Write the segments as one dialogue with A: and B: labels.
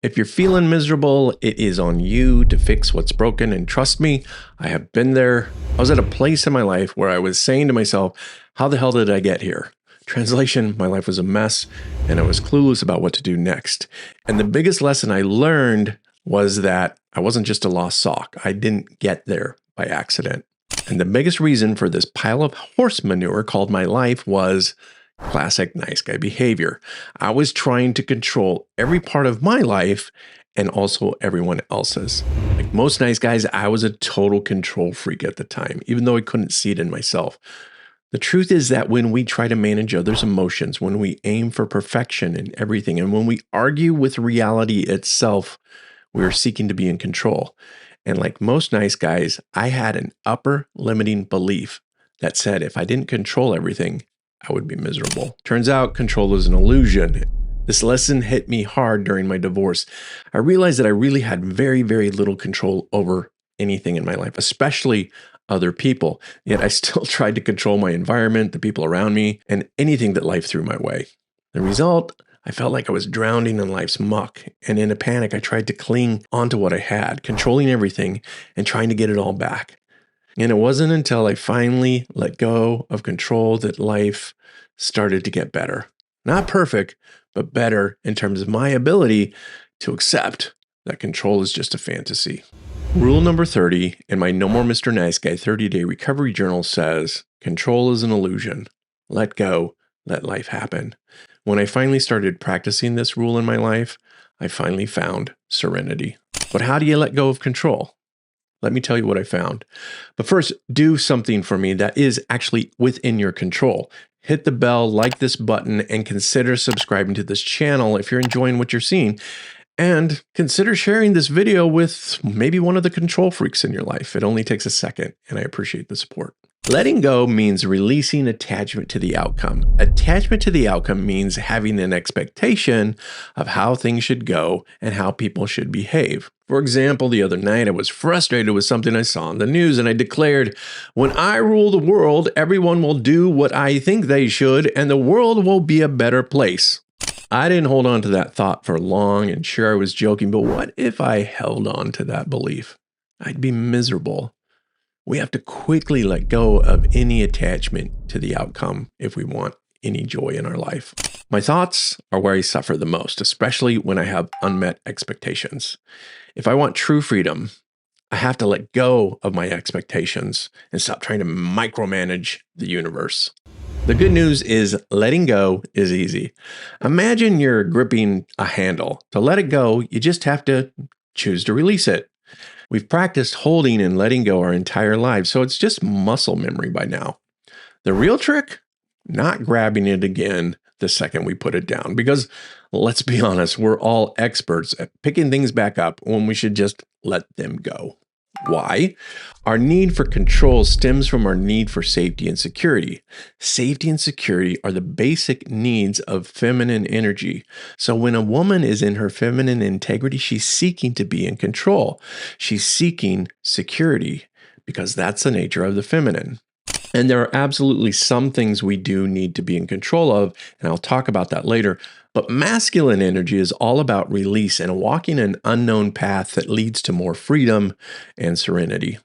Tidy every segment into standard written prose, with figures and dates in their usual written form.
A: If you're feeling miserable, it is on you to fix what's broken. And trust me, I have been there. I was at a place in my life where I was saying to myself, how the hell did I get here? Translation, my life was a mess and I was clueless about what to do next. And the biggest lesson I learned was that I wasn't just a lost sock. I didn't get there by accident. And the biggest reason for this pile of horse manure called my life was classic nice guy behavior. I was trying to control every part of my life and also everyone else's. Like most nice guys, I was a total control freak at the time, even though I couldn't see it in myself. The truth is that when we try to manage others' emotions, when we aim for perfection in everything, and when we argue with reality itself, we are seeking to be in control. And like most nice guys, I had an upper limiting belief that said if I didn't control everything, I would be miserable. Turns out control is an illusion. This lesson hit me hard during my divorce. I realized that I really had very, very little control over anything in my life, especially other people. Yet I still tried to control my environment, the people around me, and anything that life threw my way. The result, I felt like I was drowning in life's muck. And in a panic, I tried to cling onto what I had, controlling everything and trying to get it all back. And it wasn't until I finally let go of control that life started to get better. Not perfect, but better in terms of my ability to accept that control is just a fantasy. Rule number 30 in my No More Mr. Nice Guy 30-day recovery journal says, control is an illusion. Let go, let life happen. When I finally started practicing this rule in my life, I finally found serenity. But how do you let go of control? Let me tell you what I found. But first, do something for me that is actually within your control. Hit the bell, like this button, and consider subscribing to this channel if you're enjoying what you're seeing. And consider sharing this video with maybe one of the control freaks in your life. It only takes a second, and I appreciate the support. Letting go means releasing attachment to the outcome. Attachment to the outcome means having an expectation of how things should go and how people should behave. For example, the other night I was frustrated with something I saw in the news and I declared, when I rule the world, everyone will do what I think they should and the world will be a better place. I didn't hold on to that thought for long and sure I was joking, but what if I held on to that belief? I'd be miserable. We have to quickly let go of any attachment to the outcome if we want any joy in our life. My thoughts are where I suffer the most, especially when I have unmet expectations. If I want true freedom, I have to let go of my expectations and stop trying to micromanage the universe. The good news is letting go is easy. Imagine you're gripping a handle. To let it go, you just have to choose to release it. We've practiced holding and letting go our entire lives, so it's just muscle memory by now. The real trick? Not grabbing it again the second we put it down. Because let's be honest, we're all experts at picking things back up when we should just let them go. Why? Our need for control stems from our need for safety and security. Safety and security are the basic needs of feminine energy. So when a woman is in her feminine integrity, she's seeking to be in control. She's seeking security because that's the nature of the feminine. And there are absolutely some things we do need to be in control of, and I'll talk about that later. But masculine energy is all about release and walking an unknown path that leads to more freedom and serenity.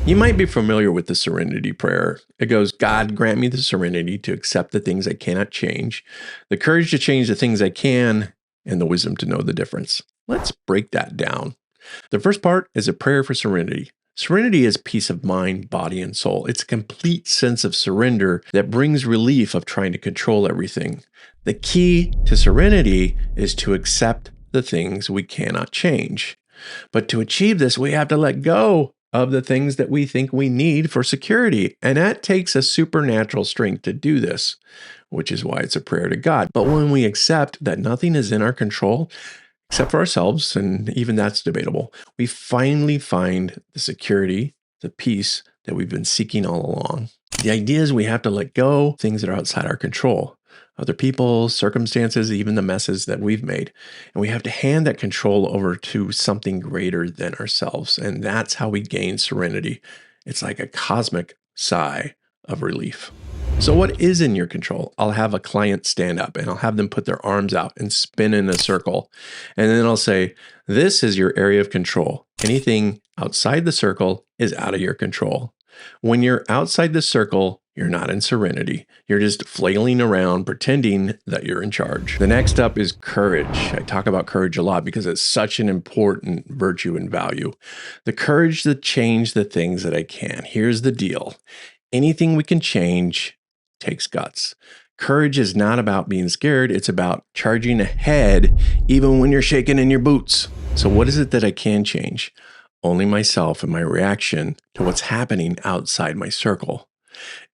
A: You might be familiar with the serenity prayer. It goes, God, grant me the serenity to accept the things I cannot change, the courage to change the things I can, and the wisdom to know the difference. Let's break that down. The first part is a prayer for serenity. Serenity is peace of mind, body, and soul. It's a complete sense of surrender that brings relief of trying to control everything. The key to serenity is to accept the things we cannot change. But to achieve this, we have to let go of the things that we think we need for security. And that takes a supernatural strength to do this, which is why it's a prayer to God. But when we accept that nothing is in our control, except for ourselves, and even that's debatable, we finally find the security, the peace that we've been seeking all along. The idea is we have to let go of things that are outside our control, other people, circumstances, even the messes that we've made. And we have to hand that control over to something greater than ourselves. And that's how we gain serenity. It's like a cosmic sigh of relief. So what is in your control? I'll have a client stand up and I'll have them put their arms out and spin in a circle. And then I'll say, this is your area of control. Anything outside the circle is out of your control. When you're outside the circle, you're not in serenity. You're just flailing around, pretending that you're in charge. The next up is courage. I talk about courage a lot because it's such an important virtue and value. The courage to change the things that I can. Here's the deal. Anything we can change takes guts. Courage is not about being scared. It's about charging ahead even when you're shaking in your boots. So what is it that I can change? Only myself and my reaction to what's happening outside my circle.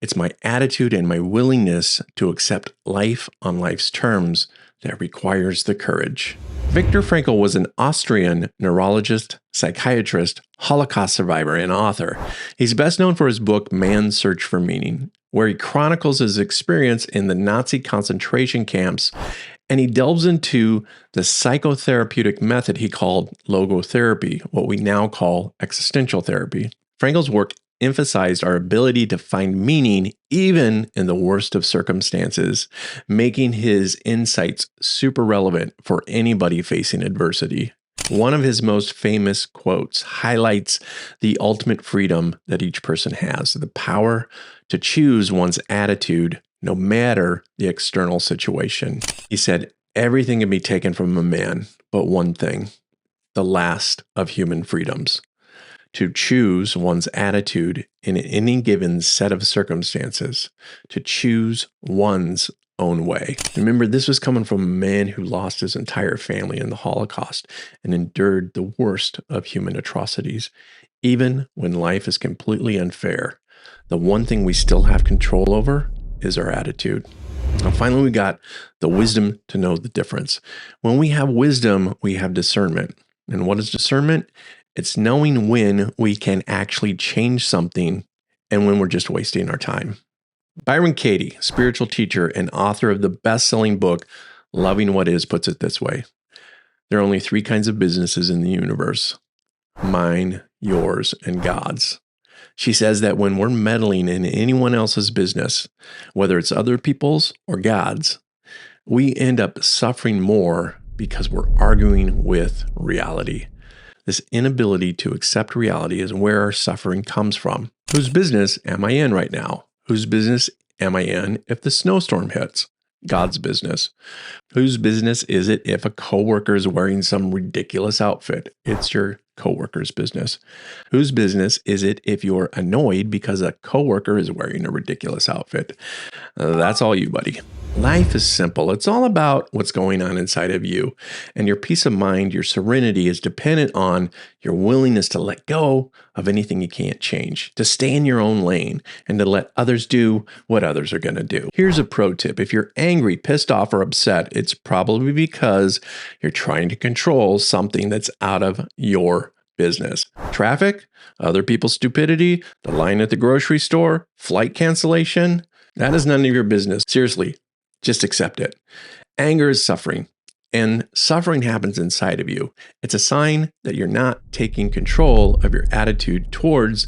A: It's my attitude and my willingness to accept life on life's terms that requires the courage. Viktor Frankl was an Austrian neurologist, psychiatrist, Holocaust survivor, and author. He's best known for his book, Man's Search for Meaning, where he chronicles his experience in the Nazi concentration camps, and he delves into the psychotherapeutic method he called logotherapy, what we now call existential therapy. Frankl's work emphasized our ability to find meaning even in the worst of circumstances, making his insights super relevant for anybody facing adversity. One of his most famous quotes highlights the ultimate freedom that each person has, the power to choose one's attitude no matter the external situation. He said, everything can be taken from a man, but one thing, the last of human freedoms. To choose one's attitude in any given set of circumstances, to choose one's own way. Remember, this was coming from a man who lost his entire family in the Holocaust and endured the worst of human atrocities. Even when life is completely unfair, the one thing we still have control over is our attitude. Now, finally, we got the wisdom to know the difference. When we have wisdom, we have discernment. And what is discernment? It's knowing when we can actually change something and when we're just wasting our time. Byron Katie, spiritual teacher and author of the best-selling book, Loving What Is, puts it this way. There are only three kinds of businesses in the universe: mine, yours, and God's. She says that when we're meddling in anyone else's business, whether it's other people's or God's, we end up suffering more because we're arguing with reality. This inability to accept reality is where our suffering comes from. Whose business am I in right now? Whose business am I in if the snowstorm hits? God's business. Whose business is it if a coworker is wearing some ridiculous outfit? It's your coworker's business. Whose business is it if you're annoyed because a coworker is wearing a ridiculous outfit? That's all you, buddy. Life is simple. It's all about what's going on inside of you. And your peace of mind, your serenity is dependent on your willingness to let go of anything you can't change, to stay in your own lane, and to let others do what others are going to do. Here's a pro tip. If you're angry, pissed off, or upset, it's probably because you're trying to control something that's out of your business. Traffic, other people's stupidity, the line at the grocery store, flight cancellation, that is none of your business. Seriously. Just accept it. Anger is suffering, and suffering happens inside of you. It's a sign that you're not taking control of your attitude towards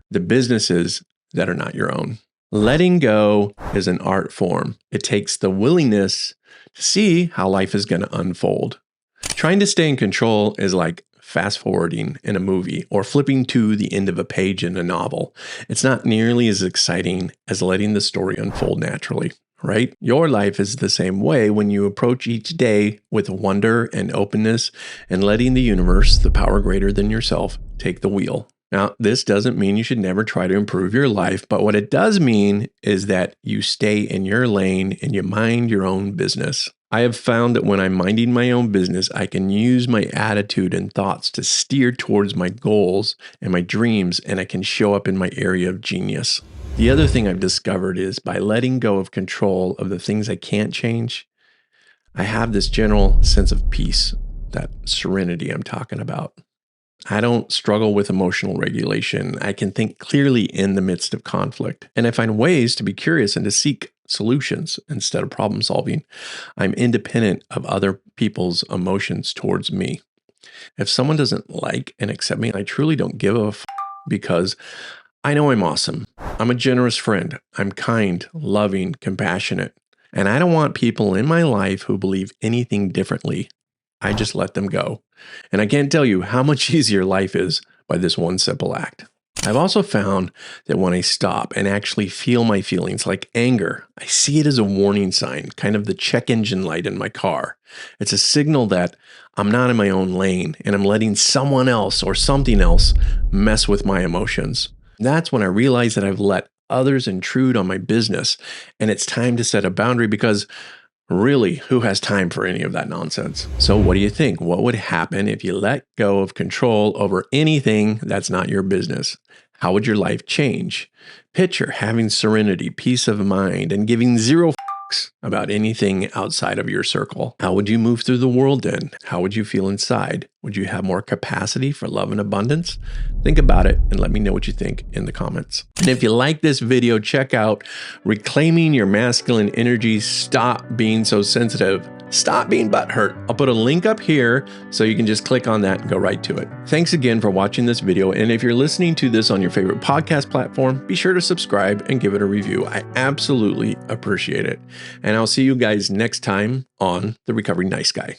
A: the businesses that are not your own. Letting go is an art form. It takes the willingness to see how life is going to unfold. Trying to stay in control is like fast forwarding in a movie or flipping to the end of a page in a novel. It's not nearly as exciting as letting the story unfold naturally. Right? Your life is the same way when you approach each day with wonder and openness and letting the universe, the power greater than yourself, take the wheel. Now, this doesn't mean you should never try to improve your life, but what it does mean is that you stay in your lane and you mind your own business. I have found that when I'm minding my own business, I can use my attitude and thoughts to steer towards my goals and my dreams, and I can show up in my area of genius. The other thing I've discovered is by letting go of control of the things I can't change, I have this general sense of peace, that serenity I'm talking about. I don't struggle with emotional regulation. I can think clearly in the midst of conflict, and I find ways to be curious and to seek solutions instead of problem solving. I'm independent of other people's emotions towards me. If someone doesn't like and accept me, I truly don't give a because I know I'm awesome. I'm a generous friend. I'm kind, loving, compassionate. And I don't want people in my life who believe anything differently. I just let them go. And I can't tell you how much easier life is by this one simple act. I've also found that when I stop and actually feel my feelings like anger, I see it as a warning sign, kind of the check engine light in my car. It's a signal that I'm not in my own lane and I'm letting someone else or something else mess with my emotions. That's when I realize that I've let others intrude on my business and it's time to set a boundary because really, who has time for any of that nonsense? So what do you think? What would happen if you let go of control over anything that's not your business? How would your life change? Picture having serenity, peace of mind, and giving zero fucks about anything outside of your circle. How would you move through the world then? How would you feel inside? Would you have more capacity for love and abundance? Think about it and let me know what you think in the comments. And if you like this video, check out Reclaiming Your Masculine Energy. Stop being so sensitive. Stop being butthurt. I'll put a link up here so you can just click on that and go right to it. Thanks again for watching this video. And if you're listening to this on your favorite podcast platform, be sure to subscribe and give it a review. I absolutely appreciate it. And I'll see you guys next time on The Recovering Nice Guy.